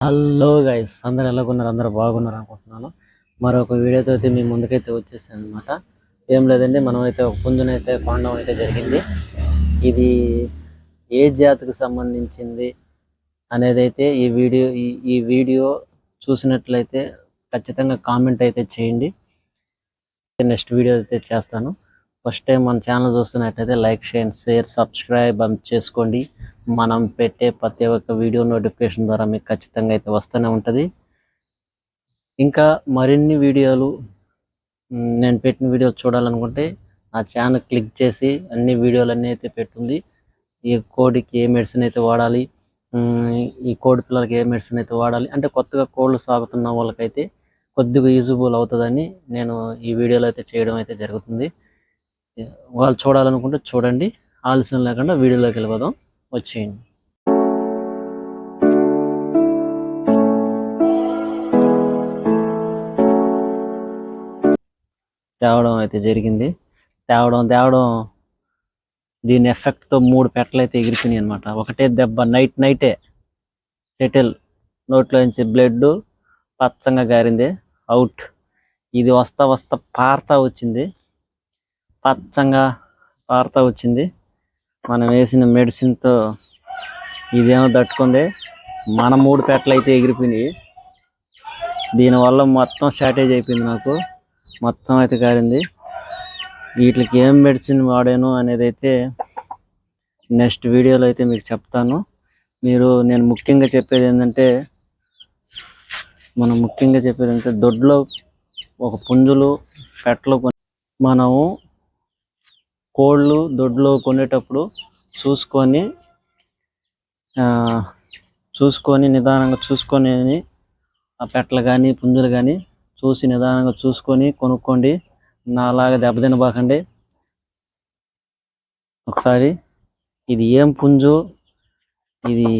Hello guys, అందరు ఎలాగున్నారు? అందరూ బాగున్నారు అనుకుంటున్నాను. మరొక వీడియోతో అయితే మీ ముందుకైతే వచ్చేసాను అనమాట. ఏం లేదండి, మనమైతే ఒక పుంజునైతే కొనడం అయితే జరిగింది. ఇది ఏ జాతికి సంబంధించింది అనేది అయితే ఈ వీడియో చూసినట్లయితే ఖచ్చితంగా కామెంట్ అయితే చేయండి. నెక్స్ట్ వీడియో అయితే చేస్తాను. ఫస్ట్ టైం మన ఛానల్ చూస్తున్నట్లయితే లైక్ షేర్ సబ్స్క్రైబ్ చేసుకోండి. మనం పెట్టే ప్రతి ఒక్క వీడియో నోటిఫికేషన్ ద్వారా మీకు ఖచ్చితంగా అయితే వస్తూనే ఉంటుంది. ఇంకా మరిన్ని వీడియోలు నేను పెట్టిన వీడియో చూడాలనుకుంటే నా ఛానల్ క్లిక్ చేసి అన్ని వీడియోలన్నీ అయితే పెట్టుంది. ఈ కోడికి ఏ మెడిసిన్ అయితే వాడాలి, ఈ కోడి పిల్లలకి ఏ మెడిసిన్ అయితే వాడాలి అంటే కొత్తగా కోళ్ళు సాగుతున్న వాళ్ళకైతే కొద్దిగా యూజబుల్ అవుతుందని నేను ఈ వీడియోలో అయితే చేయడం అయితే జరుగుతుంది. వాళ్ళు చూడాలనుకుంటే చూడండి, ఆలస్యం లేకుండా వీడియోలోకి వెళ్ళిపోదాం, వచ్చేయండి. తేవడం అయితే జరిగింది. తేవడం దీని ఎఫెక్ట్తో 3 పెట్టలు అయితే ఎగిరిపోయినాయి అనమాట. ఒకటే దెబ్బ, నైటే సెటిల్. నోట్లో నుంచి బ్లడ్ పచ్చంగా గారింది, అవుట్. ఇది వస్తా పారుతా వచ్చింది, పచ్చంగా పారుతా వచ్చింది. మనం వేసిన మెడిసిన్తో ఇదేమో తట్టుకుంది. మన 3 పెట్టలు అయితే ఎగిరిపోయినాయి. దీనివల్ల మొత్తం షార్టేజ్ అయిపోయింది, నాకు మొత్తం అయితే గారింది. వీటికి ఏం మెడిసిన్ వాడాను అనేది అయితే నెక్స్ట్ వీడియోలో అయితే మీకు చెప్తాను. నేను ముఖ్యంగా చెప్పేది ఏంటంటే దొడ్లో ఒక పుంజులు పెట్టలు మనము కోళ్ళు దొడ్లో కొనేటప్పుడు చూసుకొని నిదానంగా చూసుకొని ఆ పెట్టలు కానీ పుంజులు కానీ చూసి నిదానంగా చూసుకొని కొనుక్కోండి. నాలాగా దెబ్బతినబాకండి. ఒకసారి ఇది ఏం పుంజు, ఇది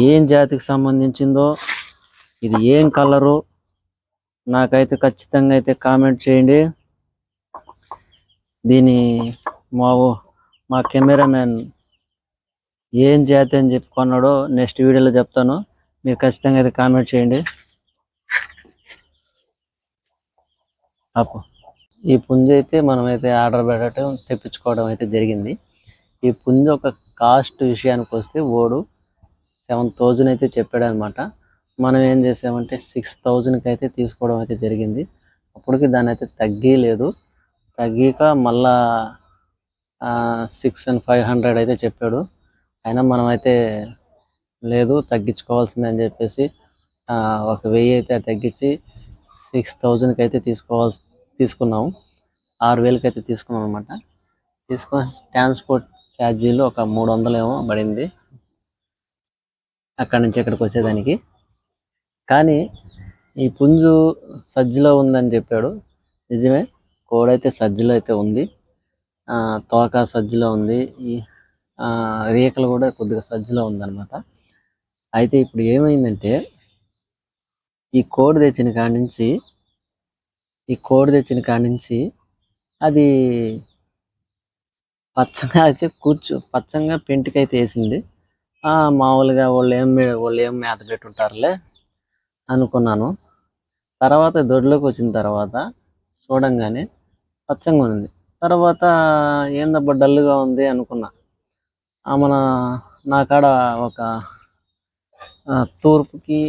ఏం జాతికి సంబంధించిందో, ఇది ఏం కలరు నాకైతే ఖచ్చితంగా అయితే కామెంట్ చేయండి. మా కెమెరామెన్ ఏం జాతి అని చెప్పుకున్నాడో నెక్స్ట్ వీడియోలో చెప్తాను. మీరు ఖచ్చితంగా అయితే కామెంట్ చేయండి. ఈ పుంజు అయితే మనమైతే ఆర్డర్ పెట్టడం తెప్పించుకోవడం అయితే జరిగింది. ఈ పుంజు ఒక కాస్ట్ విషయానికి వస్తే 7,000 అయితే చెప్పాడు అనమాట. మనం ఏం చేసామంటే 6,000కి అయితే తీసుకోవడం అయితే జరిగింది. అప్పటికి దాని అయితే తగ్గిక మళ్ళా 6,500 అయితే చెప్పాడు. అయినా మనం అయితే లేదు, తగ్గించుకోవాల్సిందని చెప్పేసి ఒక 1000 అయితే తగ్గించి 6,000కి అయితే తీసుకున్నాము. 6,000కి అయితే తీసుకున్నాం అనమాట. తీసుకొని ట్రాన్స్పోర్ట్ ఛార్జీలు ఒక 300 ఏమో పడింది అక్కడి నుంచి ఇక్కడికి వచ్చేదానికి. కానీ ఈ పుంజు సజ్జలో ఉందని చెప్పాడు, నిజమే. కోడైతే సజ్జలో అయితే ఉంది, తోక సజ్జలో ఉంది, ఈ రేఖలు కూడా కొద్దిగా సజ్జలో ఉందన్నమాట. అయితే ఇప్పుడు ఏమైందంటే ఈ కోడి తెచ్చిన కాడి నుంచి అది పచ్చంగా పెంటికైతే వేసింది. మామూలుగా వాళ్ళు ఏం మేత పెట్టుంటారులే అనుకున్నాను. తర్వాత దొడ్లోకి వచ్చిన తర్వాత చూడంగానే పచ్చంగా ఉంది. తర్వాత ఏందబ్బా డల్గా ఉంది అనుకున్నా. నా కాడ ఒక తూర్పుకి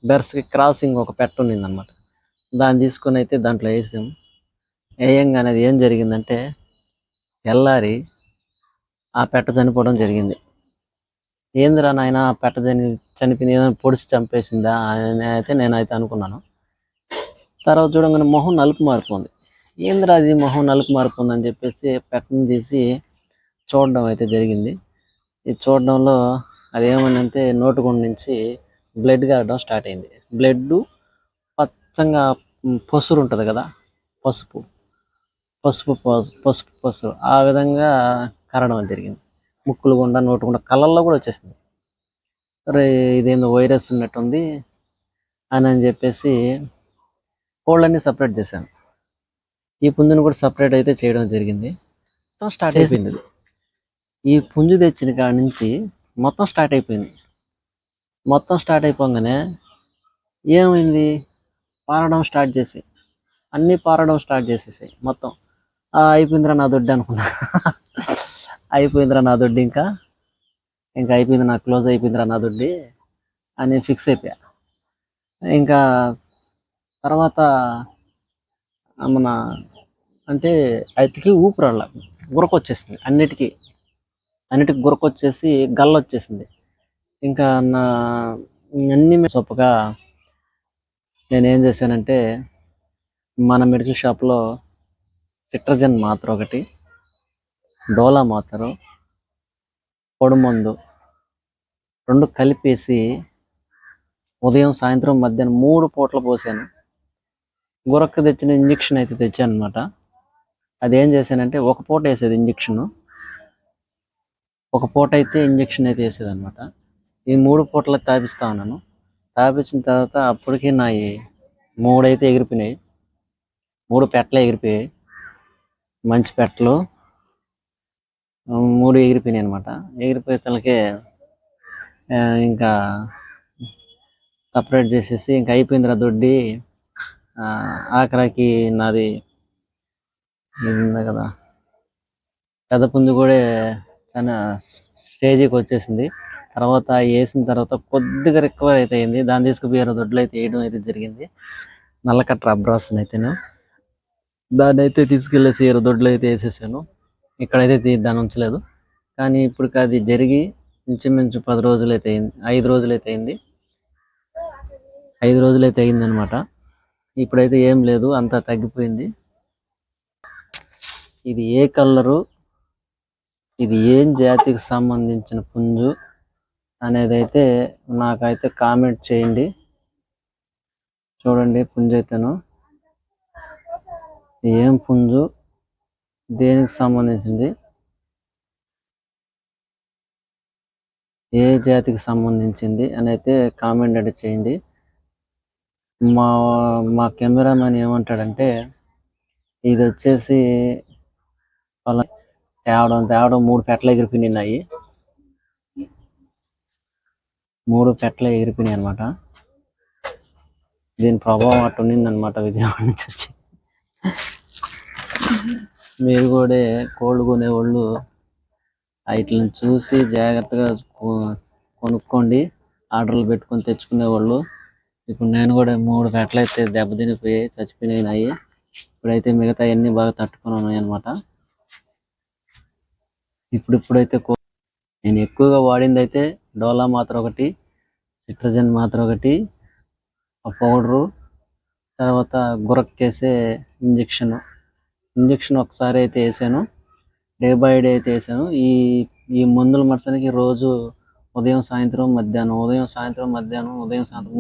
బెర్స్కి క్రాసింగ్ ఒక పెట్ట ఉండింది అనమాట. దాన్ని తీసుకొని అయితే దాంట్లో వేయంగానే అది ఏం జరిగిందంటే తెల్లారి ఆ పెట్ట చనిపోవడం జరిగింది. ఏందిరా నాయన ఆ పెట్ట చనిపోయింది, ఏదైనా పొడిచి చంపేసిందా అని అయితే నేనైతే అనుకున్నాను. తర్వాత చూడంగానే మొహం నలుపు మారిపోయింది. ఏందిరా అది మొహం నలుపు మారిపోయింది అని చెప్పేసి పెట్టని తీసి చూడడం అయితే జరిగింది. ఇది చూడడంలో అది ఏమైందంటే నోటిగుండ నుంచి బ్లడ్ కారడం స్టార్ట్ అయింది. బ్లడ్ పచ్చంగా పసురు ఉంటుంది కదా, పసుపు ఆ విధంగా కరడం జరిగింది. ముక్కులు గుండా నోటు గుండా కళ్ళల్లో కూడా వచ్చేసింది. అరే ఇదేందో వైరస్ ఉన్నట్టుంది అని చెప్పేసి కోళ్ళన్నీ సపరేట్ చేశాను. ఈ పుంజును కూడా సపరేట్ అయితే చేయడం జరిగింది. స్టార్ట్ అయిపోయింది. ఈ పుంజు తెచ్చిన కాడి నుంచి మొత్తం స్టార్ట్ అయిపోయింది. మొత్తం స్టార్ట్ అయిపోగానే ఏమైంది, పారడం స్టార్ట్ చేసి అన్నీ పారడం స్టార్ట్ చేసేసాయి మొత్తం. అయిపోయిందిరా నా దొడ్డి అనుకున్నా. అయిపోయిందిరా నా దొడ్డి, ఇంకా అయిపోయింది, నాకు క్లోజ్ అయిపోయిందిరా నా దొడ్డి అని ఫిక్స్ అయిపోయా. ఇంకా తర్వాత మన అంటే అతికి ఊపిరాళ్ళ గురకొచ్చేసింది, అన్నిటికీ గురకొచ్చేసి గల్ల వచ్చేసింది. ఇంకా నా అన్ని చొప్పగా నేనేం చేశానంటే మన మెడికల్ షాప్లో సిట్రజన్ మాత్ర ఒకటి, డోలా మాత్ర, పొడిమందు 2 కలిపేసి ఉదయం సాయంత్రం మధ్యాహ్నం 3 పూటలు పోసాను. గురక్క తెచ్చిన ఇంజక్షన్ అయితే తెచ్చాను అనమాట. అదేం చేశానంటే ఒక పూట వేసేది ఇంజక్షను, ఒక పూట అయితే ఇంజక్షన్ అయితే వేసేది అనమాట. ఈ 3 పూటలకు తాపిస్తా ఉన్నాను. తాపించిన తర్వాత అప్పటికి నా 3 అయితే ఎగిరిపోయినాయి, 3 పెట్టలు ఎగిరిపోయాయి, మంచి పెట్టలు 3 ఎగిరిపోయినాయి అనమాట. ఎగిరిపోయే తలకే ఇంకా సపరేట్ చేసేసి ఇంకా అయిపోయిందిరా దొడ్డి. ఆఖరికి నాది ఉంది కదా, పెద్ద పుంజు కూడా చాలా స్టేజీకి వచ్చేసింది. తర్వాత వేసిన తర్వాత కొద్దిగా రికవర్ అయితే అయింది. దాన్ని తీసుకుపోయారు దొడ్లు అయితే వేయడం అయితే జరిగింది. నల్లకట్ట అబ్రాసన్ అయితేనే దాన్ని అయితే తీసుకెళ్ళేసి దొడ్లు అయితే వేసేసాను. ఇక్కడైతే దాన్ని ఉంచలేదు. కానీ ఇప్పుడు అది జరిగి ఇంచుమించు 10 రోజులు అయితే అయింది, 5 రోజులు అయితే అయింది, 5 రోజులు అయితే అయిందనమాట. ఇప్పుడైతే ఏం లేదు, అంతా తగ్గిపోయింది. ఇది ఏ కలరు, ఇది ఏం జాతికి సంబంధించిన పుంజు అనేది అయితే నాకైతే కామెంట్ చేయండి. చూడండి పుంజు అయితేను ఏం పుంజు, దేనికి సంబంధించింది, ఏ జాతికి సంబంధించింది అని అయితే కామెంట్ అయితే చేయండి. మా కెమెరామెన్ ఏమంటాడంటే ఇది వచ్చేసి తేవడం 3 పెట్టలు ఎగిరిపోయినాయి, 3 పెట్టలు ఎగిరిపోయినాయి అనమాట. దీని ప్రభావం అటు ఉన్నిందనమాట విజయవాడ నుంచి వచ్చి. మీరు కూడా కోళ్ళు కొనేవాళ్ళు వాటిని చూసి జాగ్రత్తగా కొనుక్కోండి, ఆర్డర్లు పెట్టుకొని తెచ్చుకునేవాళ్ళు. ఇప్పుడు నేను కూడా 3 పెట్టలు అయితే దెబ్బతినిపోయాయి, చచ్చిపోయినాయి. ఇప్పుడైతే మిగతా అన్నీ బాగా తట్టుకొని ఉన్నాయి అనమాట. ఇప్పుడైతే నేను ఎక్కువగా వాడింది అయితే డోలా మాత్ర ఒకటి, సిట్రజన్ మాత్ర ఒకటి, ఆ పౌడరు, తర్వాత గురక్కేసే ఇంజక్షన్ ఒకసారి అయితే వేసాను, డే బై డే అయితే వేసాను. ఈ మందుల మరుసనికి రోజు ఉదయం సాయంత్రం మధ్యాహ్నం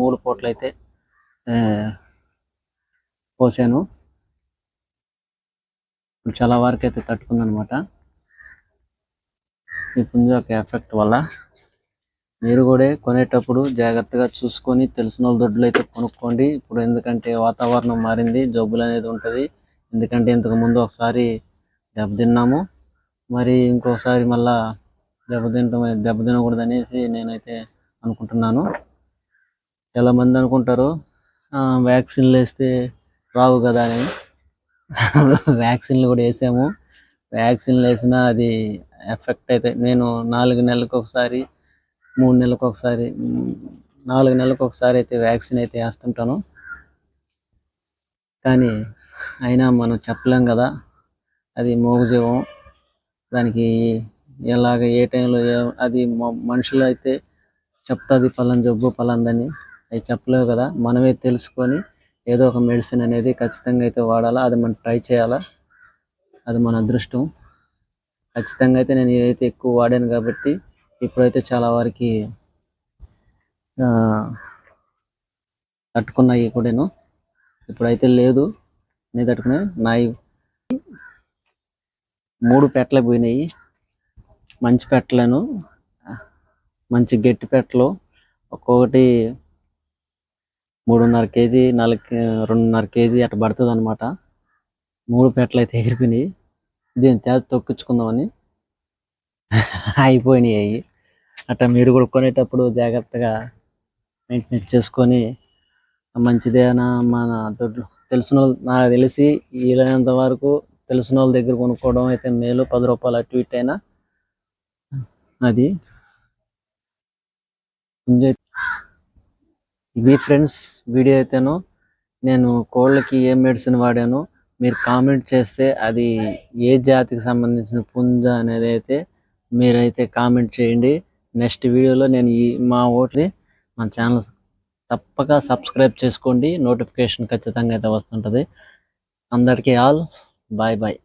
3 పూటలు అయితే పోసాను. ఇప్పుడు చాలా వరకు అయితే తట్టుకుందనమాట ఈ పుంజు యొక్క ఎఫెక్ట్ వల్ల. మీరు కూడా కొనేటప్పుడు జాగ్రత్తగా చూసుకొని తెలిసిన వాళ్ళ దొడ్లు అయితే కొనుక్కోండి. ఇప్పుడు ఎందుకంటే వాతావరణం మారింది, జబ్బులు అనేది ఉంటుంది. ఎందుకంటే ఇంతకు ముందు ఒకసారి దెబ్బతిన్నాము, మరి ఇంకోసారి మళ్ళా దెబ్బతినకూడదు అనేసి నేనైతే అనుకుంటున్నాను. చాలామంది అనుకుంటారు వ్యాక్సిన్లు వేస్తే రావు కదా అని. వ్యాక్సిన్లు కూడా వేసాము, వ్యాక్సిన్లు వేసినా అది ఎఫెక్ట్ అయితే నేను 4 నెలలకు ఒకసారి, 3 నెలలకు ఒకసారి, 4 నెలలకు ఒకసారి అయితే వ్యాక్సిన్ అయితే వేస్తుంటాను. కానీ అయినా మనం చెప్పలేం కదా, అది మూగజీవం, దానికి ఎలాగ ఏ టైంలో అది మనుషులు అయితే చెప్తుంది పలానా జబ్బు పలాందని, అవి చెప్పలేవు కదా. మనమే తెలుసుకొని ఏదో ఒక మెడిసిన్ అనేది ఖచ్చితంగా అయితే వాడాలా, అది మనం ట్రై చేయాలా, అది మన అదృష్టం. ఖచ్చితంగా అయితే నేను ఏదైతే ఎక్కువ వాడాను కాబట్టి ఇప్పుడైతే చాలా వరకు తట్టుకున్నాయి కూడాను. ఇప్పుడైతే లేదు, నేను తట్టుకునే నాయి 3 పెట్టలు పోయినాయి, మంచి పెట్టలను, మంచి గట్టి పెట్టలు. ఒక్కొక్కటి 3.5 కేజీ 2.5 కేజీ అట్లా పడుతుంది అనమాట. 3 పెట్టలు అయితే ఎగిరిపోయినాయి. దీన్ని తేల్చి తొక్కించుకుందామని అయిపోయినాయి అవి. అట్లా మీరు కూడా కొనేటప్పుడు జాగ్రత్తగా మెయింటెనెన్స్ చేసుకొని మంచిదేనా మన దొడ్లు తెలిసిన వాళ్ళు, నాకు తెలిసి వీలైనంత వరకు తెలిసిన వాళ్ళ దగ్గర కొనుక్కోవడం అయితే మేలు. 10 రూపాయలు అటు ఇటు అయినా అది. ఇది ఫ్రెండ్స్ వీడియో అయితేను నేను కోళ్ళకి ఏ మెడిసిన్ వాడాను మీరు కామెంట్ చేస్తే అది ఏ జాతికి సంబంధించిన పుంజ అనేది అయితే మీరైతే కామెంట్ చేయండి. నెక్స్ట్ వీడియోలో నేను మా ఓట్ని మన ఛానల్ తప్పక సబ్స్క్రైబ్ చేసుకోండి. నోటిఫికేషన్ ఖచ్చితంగా అయితే వస్తుంటుంది. అందరికీ ఆల్ బాయ్ బాయ్.